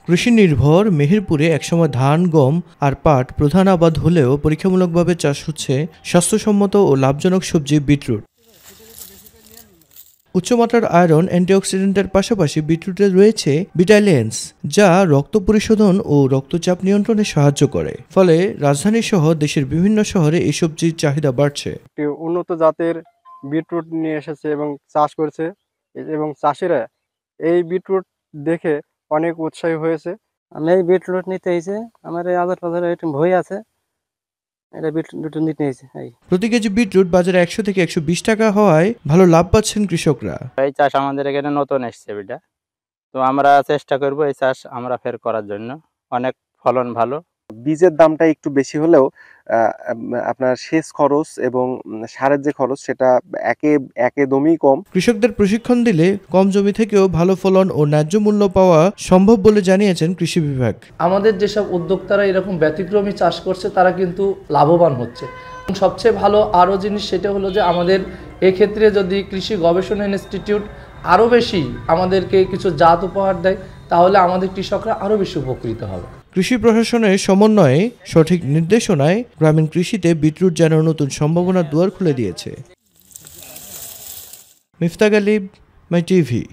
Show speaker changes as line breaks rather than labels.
কৃষি নির্ভর মেহেরপুরে একসময় ধান, গম আর পাট প্রধান আবাদ হলেও পরীক্ষামূলকভাবে চাষ হচ্ছে স্বাস্থ্যসম্মত ও লাভজনক সবজি বিটরুট। উচ্চমাত্রার আয়রন, অ্যান্টিঅক্সিডেন্টের পাশাপাশি বিটরুটে রয়েছে ভিটামিনস, যা রক্ত পরিশোধন ও রক্তচাপ নিয়ন্ত্রণে সাহায্য করে। ফলে রাজধানী সহ দেশের বিভিন্ন শহরে এই সবজির চাহিদা বাড়ছে।
একটি উন্নত জাতের বিটরুট নিয়ে এসেছে এবং চাষ করছে, এবং চাষিরা এই বিটরুট দেখে অনেক উৎসাহী হয়েছে।
আমি এই বিটরুট নিতে এসে আমার এই আধার পাধার একটু ভয় আছে, এটা বিটরুট নিতে এসে।
প্রতি কেজি বিটরুট বাজারে 100 থেকে 120 টাকা হওয়ায় ভালো লাভ পাচ্ছেন কৃষকরা।
এই চাষ আমাদের এখানে নতুন এসছে বিটা, তো আমরা চেষ্টা করব এই চাষ আমরা ফের করার জন্য। অনেক ফলন ভালো।
বীজের দামটা একটু বেশি হলেও আপনার সেচ খরচ এবং সারের যে খরচ সেটা একদমই কম।
কৃষকদের প্রশিক্ষণ দিলে কম জমি থেকেও ভালো ফলন ও ন্যায্য মূল্য পাওয়া সম্ভব বলে জানিয়েছেন কৃষি বিভাগ।
আমাদের যেসব উদ্যোক্তারা এরকম ব্যতিক্রমী চাষ করছে তারা কিন্তু লাভবান হচ্ছে। সবচেয়ে ভালো আরও জিনিস সেটা হলো যে আমাদের এক্ষেত্রে যদি কৃষি গবেষণা ইনস্টিটিউট আরও বেশি আমাদেরকে কিছু জাত উপহার দেয়, তাহলে আমাদের কৃষকরা আরও বেশি উপকৃত হবে।
কৃষি প্রশাসনের সমন্বয়ে সঠিক নির্দেশনায় গ্রামীণ কৃষিতে বিটরুট যেন নতুন সম্ভাবনার দুয়ার খুলে দিয়েছে। মিফতা গালিব, মাই টিভি।